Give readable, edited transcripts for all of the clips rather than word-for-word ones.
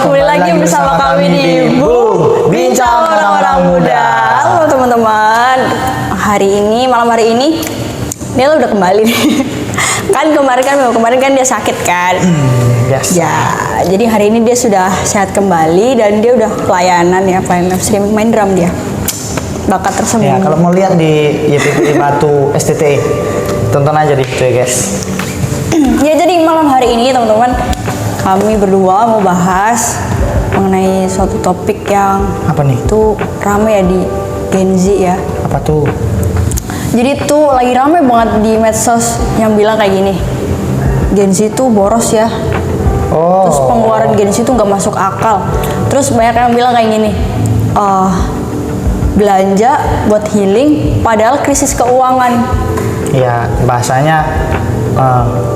kembali lagi bersama kami di Boom Bincang Orang-Orang Muda. Halo teman-teman, malam hari ini Nel udah kembali nih. Kemarin kan dia sakit kan. Yes. Ya, jadi hari ini dia sudah sehat kembali dan dia udah pelayanan streaming, main drum dia. Bakat tersembunyi. Ya, kalau mau lihat di YPP Batu STT, tonton aja di situ ya guys. Ya, jadi malam hari ini teman-teman, kami berdua mau bahas mengenai suatu topik yang Apa nih? itu rame ya di Gen Z ya. Apa tuh? Jadi tuh lagi rame banget di medsos yang bilang kayak gini, Gen Z tuh boros ya. Oh. Terus pengeluaran Gen Z tuh nggak masuk akal. Terus banyak yang bilang kayak gini, belanja buat healing padahal krisis keuangan. Ya, bahasanya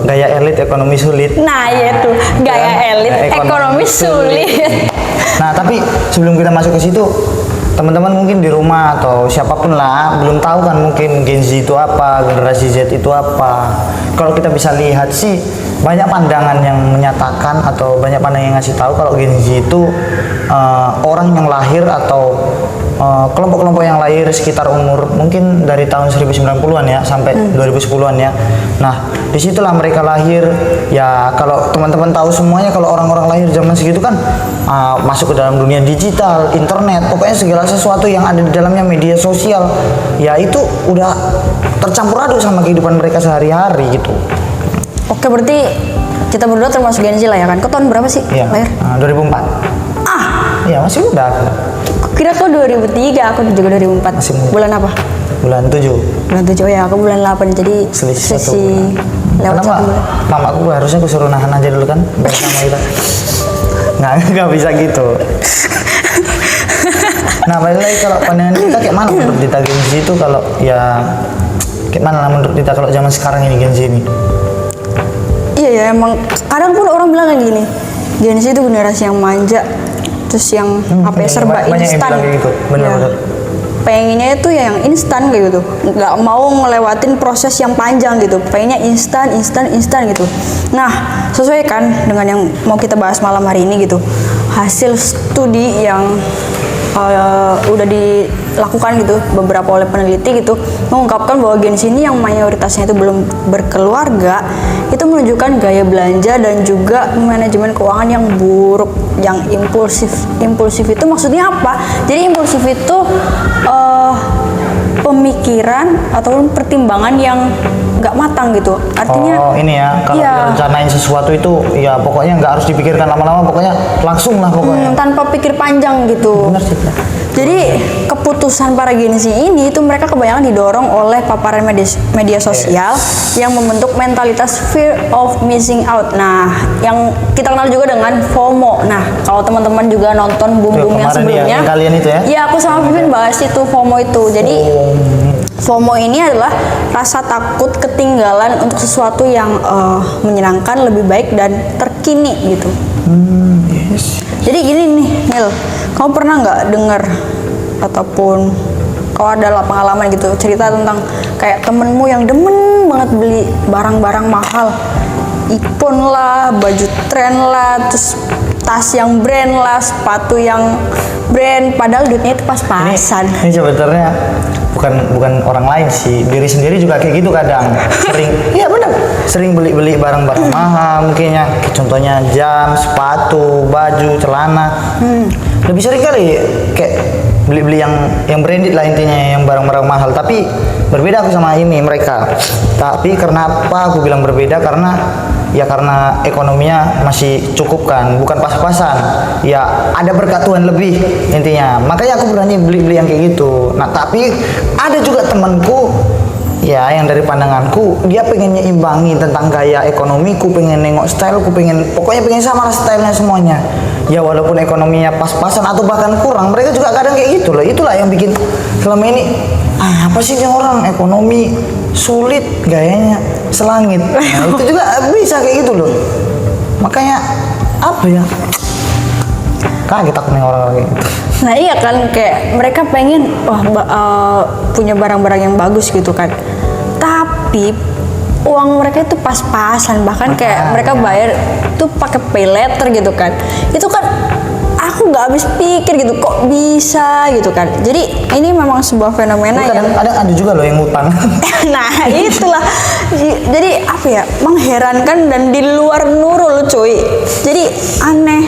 gaya elit ekonomi sulit. Nah, yaitu gaya elit ekonomi sulit. Nah, tapi sebelum kita masuk ke situ, teman-teman mungkin di rumah atau siapapun lah belum tahu kan mungkin Gen Z itu apa, generasi Z itu apa. Kalau kita bisa lihat sih banyak pandangan yang menyatakan atau banyak pandangan yang ngasih tahu kalau Gen Z itu orang yang lahir atau kelompok-kelompok yang lahir sekitar umur mungkin dari tahun 1990-an ya sampai 2010-an ya. Nah, disitulah mereka lahir. Ya, kalau teman-teman tahu semuanya, kalau orang-orang lahir zaman segitu kan masuk ke dalam dunia digital, internet, pokoknya segala sesuatu yang ada di dalamnya, media sosial, ya itu udah tercampur aduk sama kehidupan mereka sehari-hari gitu. Oke, berarti kita berdua termasuk Gen Z lah ya kan? Kau tahun berapa sih Iya, lahir? 2004. Iya, masih muda. Kira kau 2003, aku juga 2004. Masih muda. Bulan apa? Bulan 7. Bulan 7, oh ya, aku bulan 8, jadi Selisih 1 selisih lewat Kenapa? 1 bulan. Mamaku harusnya aku suruh nahan aja dulu kan, biar sama kita. Nggak bisa gitu. Nah, balik lagi kalau pandangan kita kayak mana menurut kita Gen Z itu kalau ya kayak mana lah menurut kita kalau zaman sekarang ini Gen Z ini? Iya ya, emang kadang pun orang bilang kayak gini, Gen Z itu generasi yang manja, terus yang apa ya, serba banyak yang instan. bilang kayak gitu, benar-benar. Pengennya itu ya yang instan kayak gitu, nggak mau ngelewatin proses yang panjang gitu, pengennya instan gitu. Nah, sesuai kan dengan yang mau kita bahas malam hari ini gitu, hasil studi yang udah dilakukan gitu beberapa oleh peneliti gitu mengungkapkan bahwa Gen Z ini yang mayoritasnya itu belum berkeluarga itu menunjukkan gaya belanja dan juga manajemen keuangan yang buruk, yang impulsif itu maksudnya apa? Jadi impulsif itu pemikiran ataupun pertimbangan yang nggak matang gitu, artinya ini ya kalau rencanain sesuatu itu ya pokoknya nggak harus dipikirkan lama-lama, pokoknya langsung lah pokoknya tanpa pikir panjang gitu. benar sih. Jadi keputusan para Gen Z ini itu mereka kebanyakan didorong oleh paparan media sosial yang membentuk mentalitas fear of missing out. Nah, yang kita kenal juga dengan FOMO. Nah, kalau teman-teman juga nonton Boom yang sebelumnya, yang kalian itu ya? Iya, aku sama Pipin bahas itu FOMO itu. Jadi FOMO ini adalah rasa takut ketinggalan untuk sesuatu yang menyenangkan, lebih baik dan terkini gitu. Yes. Jadi gini nih, Nil, kamu pernah nggak dengar ataupun kau adalah pengalaman gitu cerita tentang kayak temenmu yang demen banget beli barang-barang mahal, iPhone lah, baju tren lah, terus tas yang brand lah, sepatu yang brand, padahal duitnya itu pas-pasan. Ini sebenarnya bukan orang lain sih, diri sendiri juga kayak gitu kadang. Iya benar, sering beli barang-barang mahal, mungkin ya, contohnya jam, sepatu, baju, celana. Lebih sering kali kayak beli yang branded lah intinya, yang barang-barang mahal. Tapi berbeda aku sama ini mereka. Tapi kenapa aku bilang berbeda? Karena ekonominya masih cukup kan, bukan pas-pasan. Ya ada berkat Tuhan lebih intinya. Makanya aku berani beli yang kayak gitu. Nah, tapi ada juga temanku ya yang dari pandanganku dia pengen nyeimbangi tentang gaya ekonomiku, pengen nengok style, pokoknya pengen sama lah stylenya semuanya. Ya walaupun ekonominya pas-pasan atau bahkan kurang, mereka juga kadang kayak gitu loh. Itulah yang bikin selama ini apa sih ini orang ekonomi sulit gayanya selangit. Nah, itu juga bisa kayak gitu loh. Makanya apa ya? Kaget aku nih orang-orang kayak gitu. Nah iya kan, kayak mereka pengen punya barang-barang yang bagus gitu kan. Tapi uang mereka itu pas-pasan, bahkan kayak mereka bayar tuh pakai pay letter gitu kan. Itu kan aku nggak habis pikir gitu, kok bisa gitu kan. Jadi ini memang sebuah fenomena yang ada juga loh yang ngutang. nah itulah, jadi apa ya, mengherankan dan di luar nurul cuy. Jadi aneh,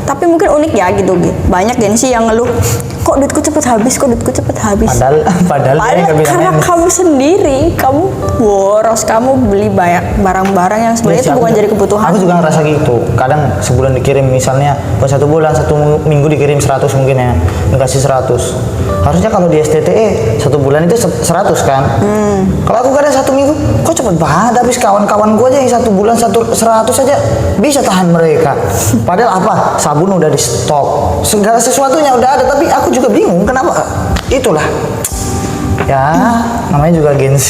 tapi mungkin unik ya gitu. Banyak Gen-Z yang ngeluh, kok duitku cepet habis, kok duitku cepet habis. Padahal dia nggak bisa karena manage. kamu sendiri, kamu boros, kamu beli banyak barang-barang yang sebenarnya Iya sih, itu bukan jadi kebutuhan. Aku juga ngerasa gitu. Kadang sebulan dikirim, misalnya buat 1 bulan, 1 minggu dikirim 100 mungkin ya, dikasih 100. Harusnya kalau di STTE 1 bulan itu 100 kan. Kalau aku kadang 1 minggu, kok cepet banget habis. Kawan-kawan gue aja yang 1 bulan 100 aja bisa tahan mereka. Padahal apa? Sabun udah di stok, segala sesuatunya udah ada, tapi aku juga bingung kenapa. Itulah ya, namanya juga Gen-Z.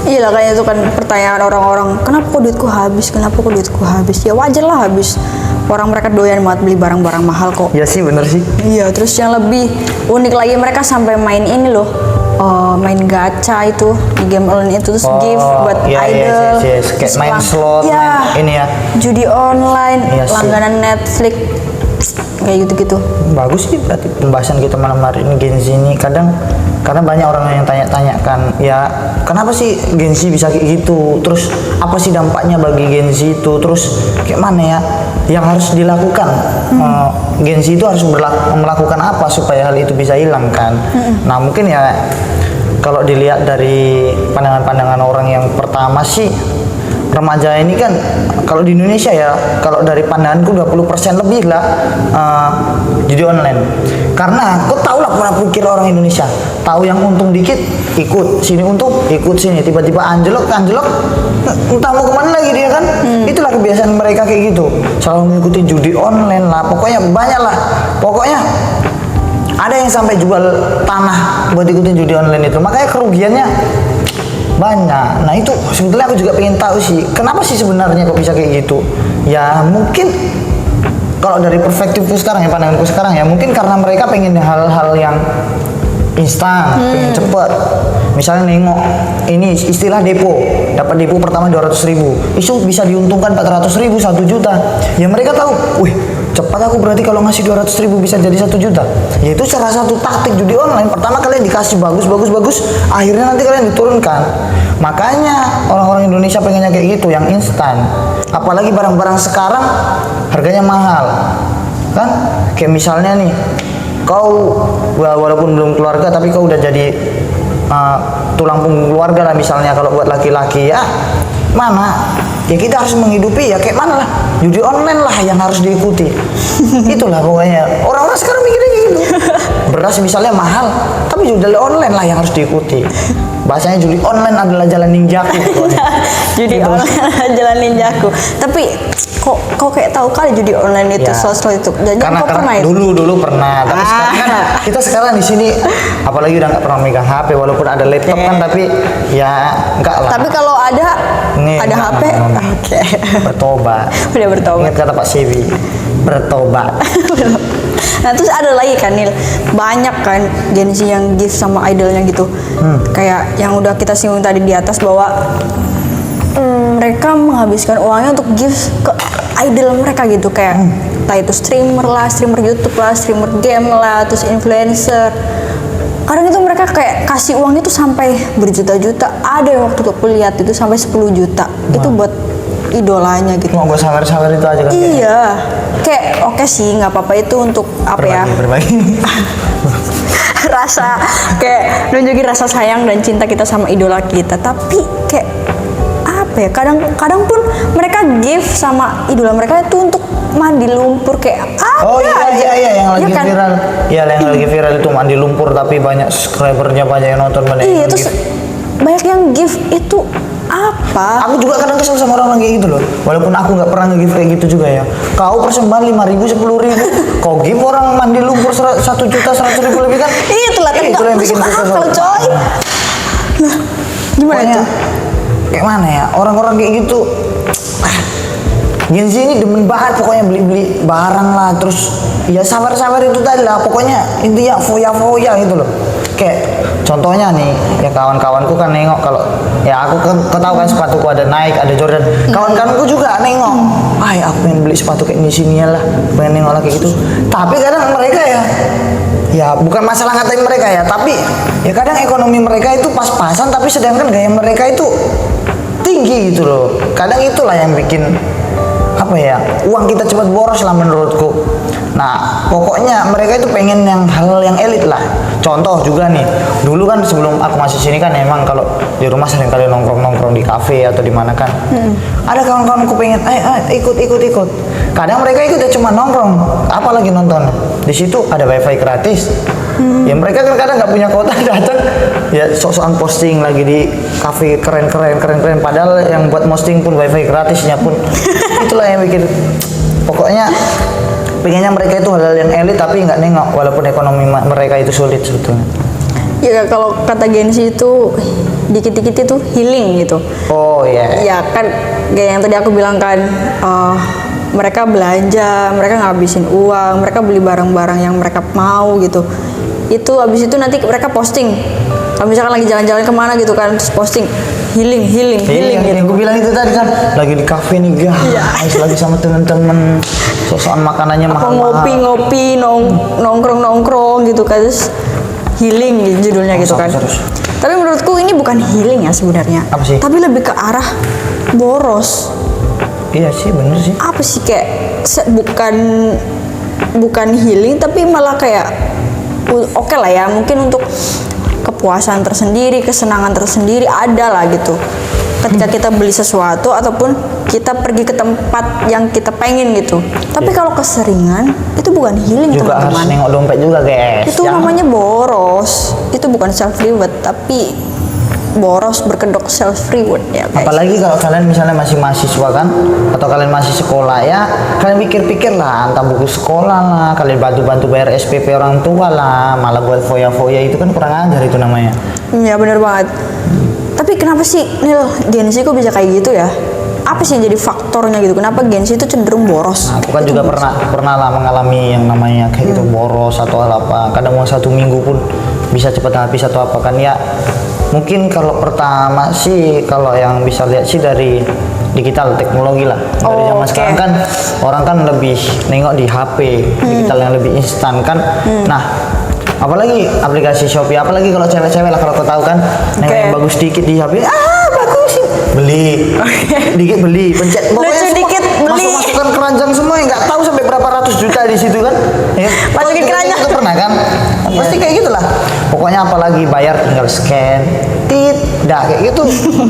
Iya lah, kayak itu kan pertanyaan orang-orang, kenapa kok duitku habis, kenapa kok duitku habis. Ya wajar lah habis, orang mereka doyan banget beli barang-barang mahal kok. Ya sih, bener sih. Iya, terus yang lebih unik lagi, mereka sampai main ini loh, main gacha itu di game online itu, terus gift buat idol. Yes. Kayak Terus main slot, ya, main ini ya. judi online, Iya sih. langganan Netflix, kayak gitu-gitu. Bagus sih berarti pembahasan kita malam hari ini Gen Z ini. Karena banyak orang yang tanya-tanyakan, ya kenapa sih Gen Z bisa kayak gitu, terus apa sih dampaknya bagi Gen Z itu, terus kayak mana ya yang harus dilakukan. Gen Z itu harus melakukan apa supaya hal itu bisa hilang kan. Nah mungkin ya kalau dilihat dari pandangan-pandangan orang yang pertama sih, remaja ini kan kalau di Indonesia ya, kalau dari pandanganku 20% lebih lah judi online. Karena kau tahu lah pola pikir orang Indonesia, tahu yang untung dikit ikut sini, untung ikut sini, tiba-tiba anjlok entah mau kemana lagi dia kan. Itulah kebiasaan mereka kayak gitu, selalu mengikuti judi online lah, pokoknya banyak lah, pokoknya ada yang sampai jual tanah buat ikutin judi online itu, makanya kerugiannya banyak. Nah itu sebetulnya aku juga pengen tahu sih, kenapa sih sebenarnya kok bisa kayak gitu. Ya mungkin kalau dari perspektifku sekarang ya, pandanganku sekarang ya, mungkin karena mereka pengen hal-hal yang instan, pengen cepet. Misalnya nengok ini istilah depo, dapat depo pertama 200.000, itu bisa diuntungkan 400.000, 1 juta. Ya mereka tahu, wih cepat aku berarti kalau ngasih 200.000 bisa jadi 1 juta. Ya itu salah satu taktik judi online. Pertama kalian dikasih bagus, akhirnya nanti kalian diturunkan. Makanya orang-orang Indonesia pengennya kayak gitu, yang instan. Apalagi barang-barang sekarang harganya mahal kan. Kayak misalnya nih, kau walaupun belum keluarga tapi kau udah jadi tulang punggung keluarga lah misalnya. Kalau buat laki-laki ya mana ya kita harus menghidupi, ya kayak mana lah, judi online lah yang harus diikuti. Itulah pokoknya orang-orang sekarang mikirnya gitu. Beras misalnya mahal, tapi judi online lah yang harus diikuti. Bahasanya judi online adalah jalan ninjaku. Judi Gitu. online adalah jalan ninjaku. Tapi kok kayak tahu kali judi online itu, Ya. sosmed itu. Jangan kau pernah itu? dulu pernah, tapi sekarang kan kita sekarang di sini apalagi udah nggak pernah megang HP, walaupun ada laptop kan, tapi ya enggak lah. Tapi kalau ada HP, oke. Bertobat. Udah bertobat. Ingat kata Pak Sebi, bertobat. Nah terus ada lagi kan Nil, banyak kan Gen Z yang gift sama idolnya gitu. Kayak yang udah kita singgung tadi di atas bahwa mereka menghabiskan uangnya untuk gift ke idol mereka gitu. Kayak entah itu streamer lah, streamer YouTube lah, streamer game lah, terus influencer. Kadang itu mereka kayak kasih uangnya tuh sampai berjuta-juta. Ada yang waktu aku lihat itu sampai 10 juta. Itu buat idolanya gitu. Cuma buat sawer-sawer itu aja kan. Iya, kayak oke sih, nggak apa-apa itu untuk apa ya, Berbagi. rasa kayak nunjukin rasa sayang dan cinta kita sama idola kita. Tapi kayak apa ya, kadang pun mereka give sama idola mereka itu untuk mandi lumpur kayak apa Oh aja. iya yang lagi kan? viral. Iya yang lagi viral itu mandi lumpur, tapi banyak subscribernya, banyak yang nonton, banyak Iya, yang terus give. banyak yang give itu apa? Aku juga kadang kesel sama orang kayak gitu loh. Walaupun aku nggak pernah nge-give kayak gitu juga ya. Kau persembahan 5.000, 10.000, kau give orang mandi lumpur 1 juta, 100.000 lebih kan? Itulah kan Itulah yang bikin masuk kesel. akal coy. Nah, gimana Pokoknya, tuh? kayak mana ya, orang-orang kayak gitu. Gen Z ini demen banget pokoknya beli-beli barang lah, terus ya sabar-sabar itu tadi lah, pokoknya intinya foya-foya gitu loh. Kayak contohnya nih, ya kawan-kawanku kan nengok kalau Ya aku kan, kau tahu kan sepatuku ada Nike, ada Jordan. Kawan-kawanku juga nengok. Ay, aku pengen beli sepatu kayak ini sini lah, pengen nengok lagi gitu. Tapi kadang mereka ya bukan masalah ngatain mereka ya, tapi ya kadang ekonomi mereka itu pas-pasan, tapi sedangkan gaya mereka itu tinggi gitu loh. Kadang itulah yang bikin apa ya, uang kita cepat boros lah menurutku. Nah pokoknya mereka itu pengen yang hal yang elit lah. Contoh juga nih, dulu kan sebelum aku masuk sini kan emang kalau di rumah sering kali nongkrong di kafe atau di mana kan. Ada kawan-kawanku pengen ikut. Kadang mereka ikut ya cuma nongkrong, apalagi nonton. Di situ ada wifi gratis. Ya mereka kan kadang nggak punya kuota, datang ya sok-sokan posting lagi di kafe keren padahal yang buat posting pun wifi gratisnya pun itulah yang bikin pokoknya pengennya mereka itu hal-hal yang elit tapi nggak nengok walaupun ekonomi mereka itu sulit sebetulnya. Ya kalau kata Gen Z itu dikit-dikit itu healing gitu. Oh iya. Ya kan kayak yang tadi aku bilang kan, mereka belanja, mereka ngabisin uang, mereka beli barang-barang yang mereka mau gitu. Itu habis itu nanti mereka posting. Kalau misalkan lagi jalan-jalan kemana gitu kan, terus posting healing gitu. Yang gue bilang itu tadi kan lagi di kafe nih guys, lagi sama temen-temen, sosokan makanannya Apa mahal-mahal. ngopi-ngopi, nongkrong gitu kan, terus healing gitu judulnya gitu kan. Terus. Tapi menurutku ini bukan healing ya sebenarnya. Apa sih? Tapi lebih ke arah boros. Iya sih, bener sih. Apa sih kayak bukan healing tapi malah kayak oke lah ya, mungkin untuk kepuasan tersendiri, kesenangan tersendiri ada lah gitu. Ketika kita beli sesuatu ataupun kita pergi ke tempat yang kita pengen gitu. Tapi kalau keseringan itu bukan healing Juga harus teman-teman. nengok dompet juga guys. Itu namanya boros. Itu bukan self reward tapi boros berkedok self reward ya guys. Apalagi kalau kalian misalnya masih mahasiswa kan, atau kalian masih sekolah ya, kalian pikir-pikir lah, entah buku sekolah lah, kalian bantu-bantu bayar SPP orang tua lah, malah buat foya-foya itu kan kurang ajar itu namanya. Iya bener banget. Tapi kenapa sih Nil, Gen Z kok bisa kayak gitu ya? Apa sih yang jadi faktornya gitu? Kenapa Gen Z itu cenderung boros? Nah, aku kan juga pernah lah mengalami yang namanya kayak gitu boros atau apa. Kadang mau 1 minggu pun bisa cepat habis atau apa kan ya. Mungkin kalau pertama sih kalau yang bisa lihat sih dari digital teknologi lah. Dari zaman sekarang kan orang kan lebih nengok di HP, digital yang lebih instan kan. Nah, apalagi aplikasi Shopee, apalagi kalau cewek-cewek lah kalau kau tahu kan, nengok yang bagus dikit di HP, bagus sih. Beli. Dikit beli, pencet Lucu dikit beli. Masukkan keranjang semua yang nggak tahu sampai berapa ratus juta di situ kan. Ya. Masukin keranjang. Itu pernah kan? Pasti kayak gitulah. Pokoknya apalagi bayar tinggal scan, kayak gitu.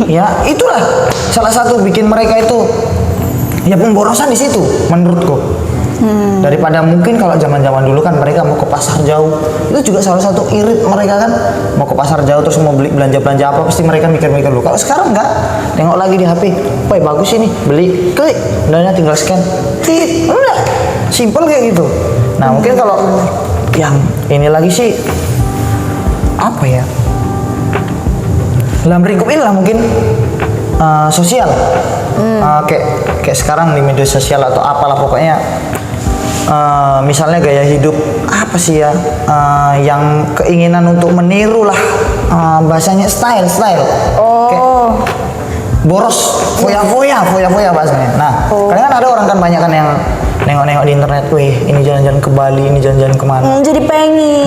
Ya, itulah salah satu bikin mereka itu ya pemborosan di situ menurutku. Daripada mungkin kalau zaman-zaman dulu kan mereka mau ke pasar jauh, itu juga salah satu irit mereka kan, mau ke pasar jauh terus mau beli belanja-belanja apa pasti mereka mikir-mikir dulu. Kalau sekarang enggak, tengok lagi di HP, wah bagus ini, beli, klik, udahnya tinggal scan, udah, simple kayak gitu. Nah mungkin kalau yang ini lagi sih apa ya, dalam lingkup ini lah mungkin sosial, kayak sekarang di media sosial atau apalah pokoknya. Misalnya gaya hidup apa sih ya, yang keinginan untuk meniru lah, bahasanya style kayak boros, foya-foya bahasanya. Nah kadang kan ada orang kan banyak kan yang nengok-nengok di internet, wih ini jalan-jalan ke Bali, ini jalan-jalan kemana, Jadi pengen.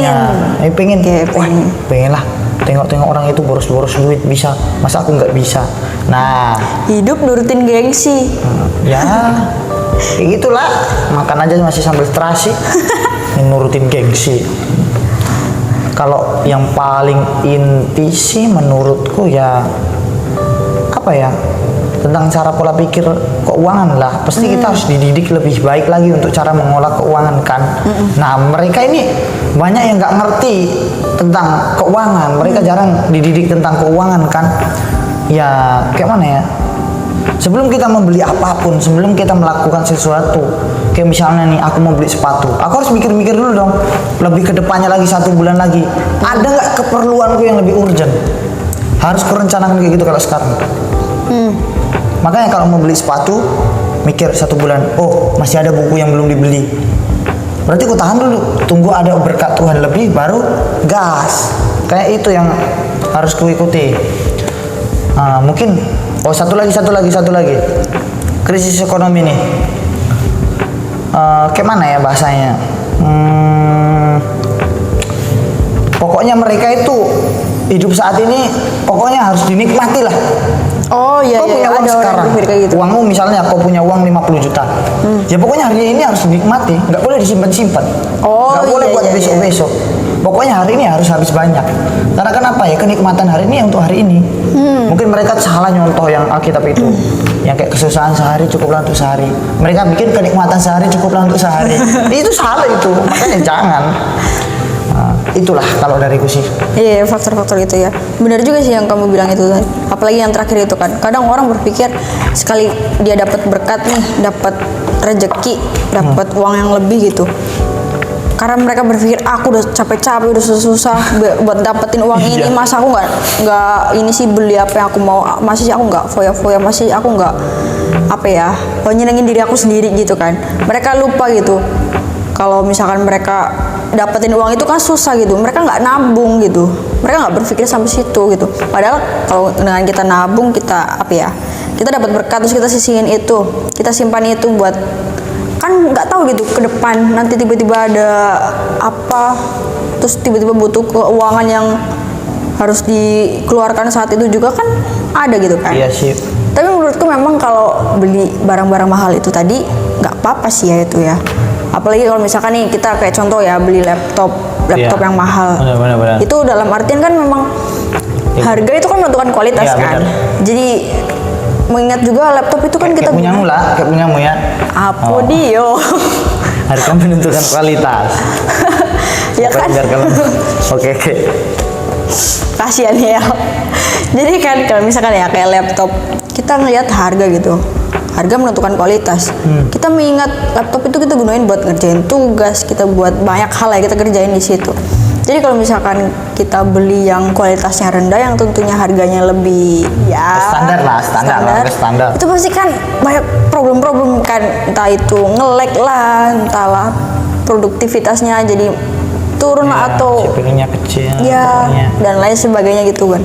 ya pengen, wah pengen lah tengok-tengok orang itu boros-boros duit bisa, masa aku nggak bisa. Nah Hidup nurutin gengsi. ya kayak gitulah, makan aja masih sambal terasi, nurutin gengsi. Kalau yang paling inti sih menurutku ya apa ya, tentang cara pola pikir keuangan lah. Pasti kita harus dididik lebih baik lagi untuk cara mengolah keuangan kan. Nah mereka ini banyak yang nggak ngerti tentang keuangan, mereka jarang dididik tentang keuangan kan. Ya kayak mana ya, sebelum kita membeli apapun, sebelum kita melakukan sesuatu, kayak misalnya nih aku mau beli sepatu, aku harus mikir-mikir dulu dong, lebih ke depannya lagi 1 bulan lagi, ada nggak keperluanku yang lebih urgent. Harus kurencanakan kayak gitu kalau sekarang. Makanya kalau mau beli sepatu, mikir 1 bulan, oh masih ada buku yang belum dibeli, berarti aku tahan dulu, tunggu ada berkat Tuhan lebih baru gas. Kayak itu yang harus kuikuti. Mungkin satu lagi krisis ekonomi nih. Kayak mana ya bahasanya? Pokoknya mereka itu hidup saat ini pokoknya harus dinikmati lah. Oh iya, Kau punya iya, uang ada orang sekarang, yang berpikir kayak gitu. uangmu misalnya kau punya uang 50 juta, ya pokoknya hari ini harus dinikmati, nggak boleh disimpan-simpan, Oh, nggak boleh iya, buat iya, besok-besok. Pokoknya hari ini harus habis banyak. Karena kenapa ya, kenikmatan hari ini untuk hari ini. Mungkin mereka salah nyontoh yang Alkitab itu, yang kayak kesusahan sehari cukuplah untuk sehari. Mereka bikin kenikmatan sehari cukuplah untuk sehari. Itu salah itu, makanya jangan. Itulah kalau dariku sih. Iya, faktor-faktor itu ya. Benar juga sih yang kamu bilang itu. Apalagi yang terakhir itu kan. Kadang orang berpikir sekali dia dapat berkat nih, dapat rezeki, dapat uang yang lebih gitu. Karena mereka berpikir aku udah capek-capek, udah susah-susah buat dapetin uang ini, masa aku nggak ini sih beli apa yang aku mau, masih aku nggak foya-foya, masih aku nggak apa ya, nyenengin diri aku sendiri gitu kan. Mereka lupa gitu. Kalau misalkan mereka dapetin uang itu kan susah gitu, mereka nggak nabung gitu, mereka nggak berpikir sampai situ gitu. Padahal kalau dengan kita nabung, kita apa ya, kita dapat berkat terus kita sisihin itu, kita simpan itu buat, kan nggak tahu gitu ke depan nanti tiba-tiba ada apa, terus tiba-tiba butuh keuangan yang harus dikeluarkan saat itu juga kan ada gitu kan. Iya sih. Tapi menurutku memang kalau beli barang-barang mahal itu tadi nggak apa-apa sih ya itu ya. Apalagi kalau misalkan nih kita kayak contoh ya beli laptop yang mahal. Benar. Itu dalam artian kan memang harga itu kan menentukan kualitas Iya, kan. benar. Jadi mengingat juga laptop itu kan kita Kayak punyamu lah, kayak punyamu ya. Apa Dio? Harga menentukan kualitas. Ya kan? Oke. Kasihan ya. Jadi kan kalau misalkan ya kayak laptop, kita ngelihat harga gitu. Harga menentukan kualitas. Kita mengingat laptop itu kita gunain buat ngerjain tugas, kita buat banyak hal ya kita kerjain di situ. Jadi kalau misalkan kita beli yang kualitasnya rendah, yang tentunya harganya lebih ya standar. itu pasti kan banyak problem-problem kan, entah itu nge-lag lah, entahlah produktivitasnya jadi turun lah atau CPU-nya kecil. ya pokoknya. dan lain sebagainya gitu kan.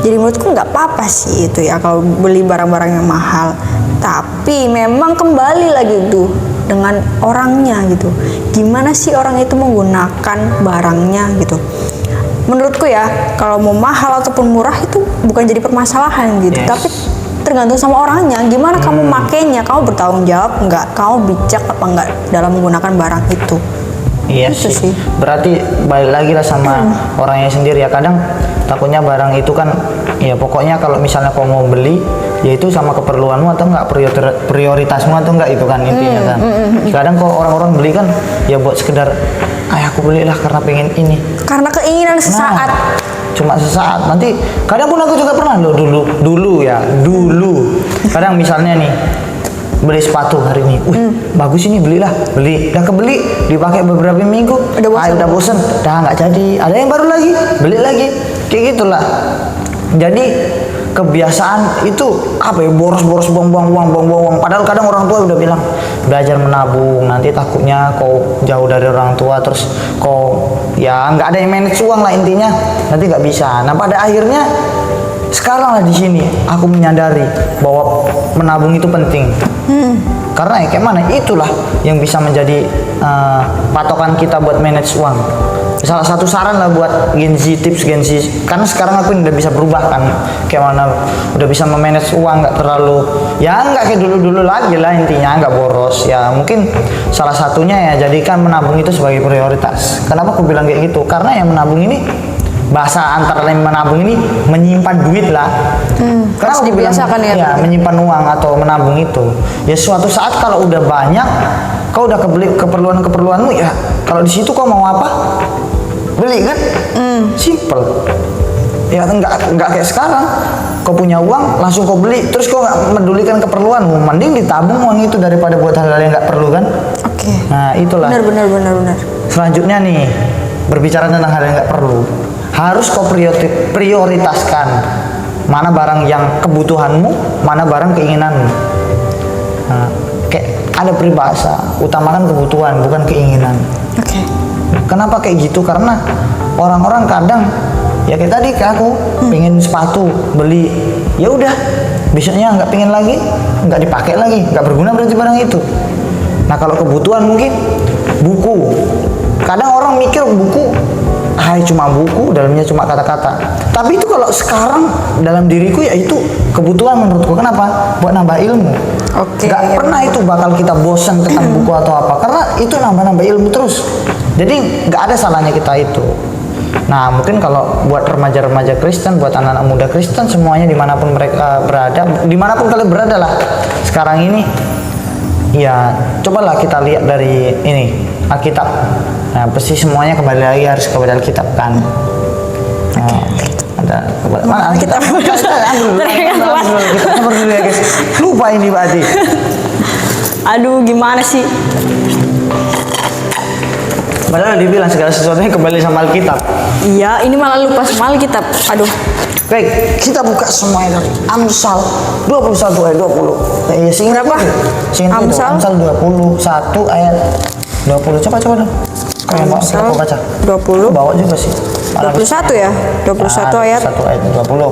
Jadi menurutku nggak apa-apa sih itu ya kalau beli barang-barang yang mahal, tapi memang kembali lagi tuh dengan orangnya gitu, gimana sih orang itu menggunakan barangnya gitu. Menurutku ya kalau mau mahal ataupun murah itu bukan jadi permasalahan gitu, tapi tergantung sama orangnya, gimana kamu makainya, kamu bertanggung jawab nggak, kamu bijak apa nggak dalam menggunakan barang itu. Iya Itu sih. sih. Berarti balik lagi lah sama orangnya sendiri ya. Kadang takutnya barang itu kan, ya pokoknya kalau misalnya kau mau beli, ya itu sama keperluanmu atau enggak, prioritasmu atau enggak, itu kan intinya kan. Kadang kok orang-orang beli kan, ya buat sekedar, aku belilah karena pengen ini. Karena keinginan sesaat. Cuma sesaat. Nanti kadang pun aku juga pernah loh dulu. Kadang misalnya nih beli sepatu hari ini, bagus ini, beli, udah kebeli, dipakai beberapa minggu, udah bosen, udah nggak jadi, ada yang baru lagi, beli lagi, kayak gitulah. Jadi kebiasaan itu apa ya, boros-boros, buang-buang uang. Padahal kadang orang tua udah bilang belajar menabung, nanti takutnya kau jauh dari orang tua, terus kau ya nggak ada yang manage uang lah intinya, nanti nggak bisa. Nah pada akhirnya sekarang lah di sini aku menyadari bahwa menabung itu penting. Karena ya kayak mana, itulah yang bisa menjadi patokan kita buat manage uang. Salah satu saran lah buat Gen Z, tips Gen Z, karena sekarang aku udah bisa berubah kan, kayak mana udah bisa memanage uang, nggak terlalu, ya nggak kayak dulu lagi lah intinya, nggak boros. Ya mungkin salah satunya ya jadikan menabung itu sebagai prioritas. Kenapa aku bilang kayak gitu? Karena yang menabung ini, bahasa antara lain menabung ini menyimpan duit lah. Karena Harus dibiasakan ya. menyimpan uang atau menabung itu. Ya suatu saat kalau udah banyak, kau udah kebeli keperluanmu, ya kalau di situ kau mau apa, beli kan. Simple. Ya nggak kayak sekarang. Kau punya uang langsung kau beli, terus kau nggak medulikan keperluanmu. Mending ditabung uang itu daripada buat hal-hal yang nggak perlu kan. Oke. Nah itulah. Benar. Selanjutnya nih, berbicara tentang hal yang nggak perlu, harus kau prioritaskan mana barang yang kebutuhanmu, mana barang keinginanmu. Nah, kayak ada peribahasa, utamakan kebutuhan bukan keinginan. Oke. Kenapa kayak gitu? Karena orang-orang kadang ya kayak tadi, kayak aku pengen sepatu, beli ya udah besoknya nggak pengen lagi, nggak dipakai lagi, nggak berguna berarti barang itu. Nah kalau kebutuhan mungkin buku, kadang orang mikir buku cuma buku, dalamnya cuma kata-kata. Tapi itu kalau sekarang dalam diriku ya itu kebutuhan menurutku. Kenapa? Buat nambah ilmu. Oke. Gak pernah itu bakal kita bosan tentang buku atau apa, karena itu nambah-nambah ilmu terus. Jadi gak ada salahnya kita itu. Nah mungkin kalau buat remaja-remaja Kristen, buat anak-anak muda Kristen, semuanya dimanapun mereka berada, dimanapun kalian berada lah sekarang ini, ya cobalah kita lihat dari ini Alkitab. Nah pasti semuanya kembali lagi harus kepada Alkitab kan. Nah, ada kepada Alkitab. Kita cover dulu ya guys. Lupa ini berarti. Aduh, gimana sih? Padahal dibilang segala sesuatunya kembali sama Alkitab. Iya, ini malah lupa sama Alkitab. Aduh. Baik, kita buka semuanya dari Amsal 21 ayat 20. Ya, seingat Berapa? Seingat itu, Amsal 21 ayat 20. Coba dong. Kayak mau baca. 20. Bawa juga sih. 21 ya? 21 ayat. 1 ayat 20.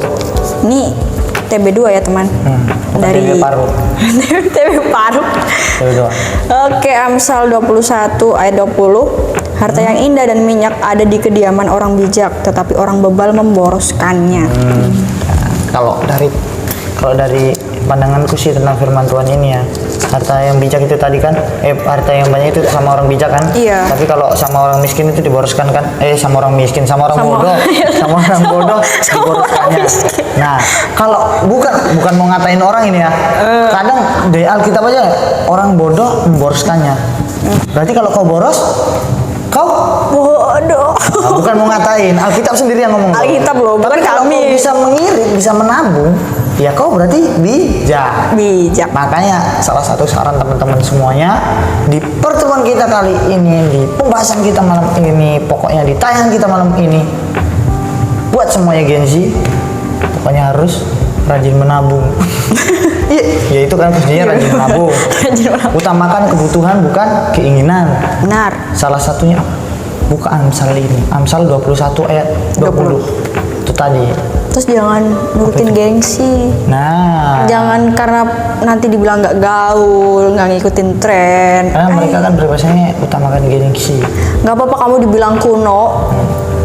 Ini TB2 ya teman. Bukan Dari TB paru. TB paru. TB2. Oke, Amsal 21 ayat 20. Harta yang indah dan minyak ada di kediaman orang bijak, tetapi orang bebal memboroskannya. Kalau dari pandanganku sih tentang firman Tuhan ini ya, harta yang bijak itu tadi kan, harta yang banyak itu sama orang bijak kan. Iya. Tapi kalau sama orang miskin itu diboroskan kan, sama orang miskin, sama orang bodoh, sama orang bodoh diboroskannya. Nah, kalau bukan mau ngatain orang ini ya, kadang di Alkitab aja orang bodoh memboroskannya. Berarti kalau kau boros, kau Bodoh. nah, bukan mau ngatain, Alkitab sendiri yang ngomong. Alkitab loh, bukan Tapi kalau kami. kau bisa mengirit, bisa menabung, ya kau berarti bijak. Bijak. Makanya salah satu saran teman-teman semuanya di pertemuan kita kali ini, di pembahasan kita malam ini, pokoknya di tayangan kita malam ini, buat semuanya Gen Z, pokoknya harus rajin menabung. Iya, ya itu kan kuncinya rajin menabung. Utamakan kebutuhan bukan keinginan. Benar. Salah satunya buka Amsal ini, Amsal 21 ayat 20. Itu tadi. Terus jangan nurutin gengsi. Nah, Jangan karena nanti dibilang nggak gaul, nggak ngikutin tren. karena mereka kan berbahasanya utamakan gengsi. Nggak apa-apa kamu dibilang kuno.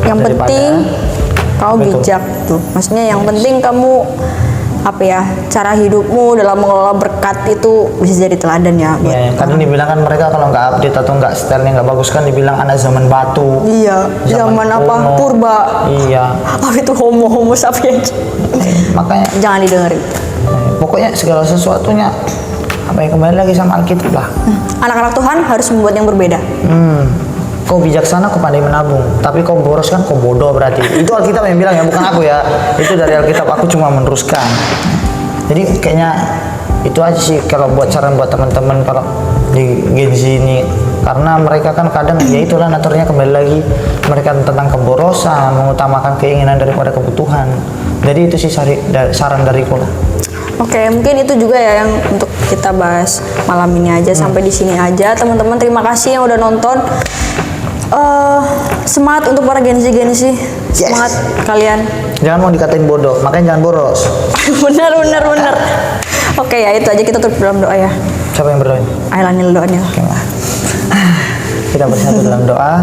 Yang Daripada- penting kamu Betul. bijak tuh. Maksudnya yang penting kamu cara hidupmu dalam mengelola berkat itu bisa jadi teladan ya. buat Ya, kadang dibilang kan mereka kalau nggak update atau nggak stylenya nggak bagus kan dibilang anak zaman batu. Iya, zaman apa? kuno. Purba. Iya. Apa itu homo sapiens? Makanya Jangan didengerin. pokoknya segala sesuatunya kembali lagi sama Alkitab lah. Anak-anak Tuhan harus membuat yang berbeda. Kau bijaksana, kau pandai menabung, tapi kau boros kan, kau bodoh berarti. Itu Alkitab yang bilang ya, bukan aku ya. Itu dari Alkitab, aku cuma meneruskan. Jadi kayaknya itu aja sih kalau buat saran buat teman-teman kalau di Gen Z ini, karena mereka kan kadang ya itulah naturnya kembali lagi mereka tentang keborosan, mengutamakan keinginan daripada kebutuhan. Jadi itu sih saran dariku lah. Oke, mungkin itu juga ya yang untuk kita bahas malam ini aja. Sampai di sini aja, teman-teman. Terima kasih yang udah nonton. Semangat untuk para Gen Z. Semangat kalian. Jangan mau dikatain bodoh, makanya jangan boros. bener. Oke ya, itu aja, kita tutup dalam doa ya. Siapa yang berdoa? Ayo lanjut doanya. Oke lah. Kita bersatu dalam doa.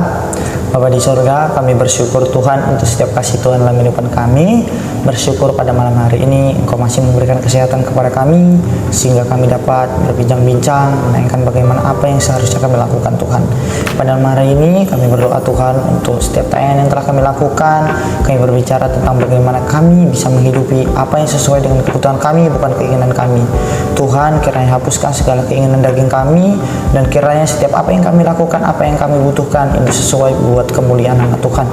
Bapa di surga, kami bersyukur Tuhan untuk setiap kasih Tuhan dalam kehidupan kami. Bersyukur pada malam hari ini Engkau masih memberikan kesehatan kepada kami, sehingga kami dapat berbincang-bincang menanyakan bagaimana apa yang seharusnya kami lakukan Tuhan. Pada malam hari ini kami berdoa Tuhan untuk setiap tayangan yang telah kami lakukan. Kami berbicara tentang bagaimana kami bisa menghidupi apa yang sesuai dengan kebutuhan kami, bukan keinginan kami. Tuhan, kiranya hapuskan segala keinginan daging kami, dan kiranya setiap apa yang kami lakukan, apa yang kami butuhkan itu sesuai buat kemuliaan nama Tuhan.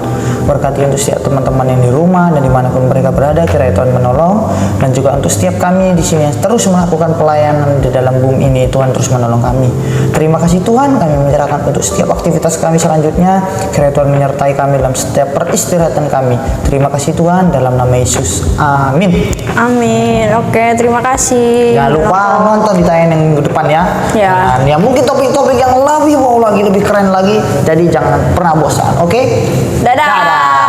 Berkati untuk setiap teman-teman yang di rumah dan dimanapun mereka berada, kiranya Tuhan menolong, dan juga untuk setiap kami di sini yang terus melakukan pelayanan di dalam bumi ini, Tuhan terus menolong kami. Terima kasih Tuhan, kami menyerahkan untuk setiap aktivitas kami selanjutnya, kiranya Tuhan menyertai kami dalam setiap peristirahatan kami. Terima kasih Tuhan, dalam nama Yesus, amin. Amin. Oke, terima kasih. Jangan lupa nonton di tayangan yang minggu depan ya. Ya. Dan ya mungkin topik-topik yang lebih wow lagi, lebih keren lagi. Jadi jangan pernah bosan. Oke? Dadah.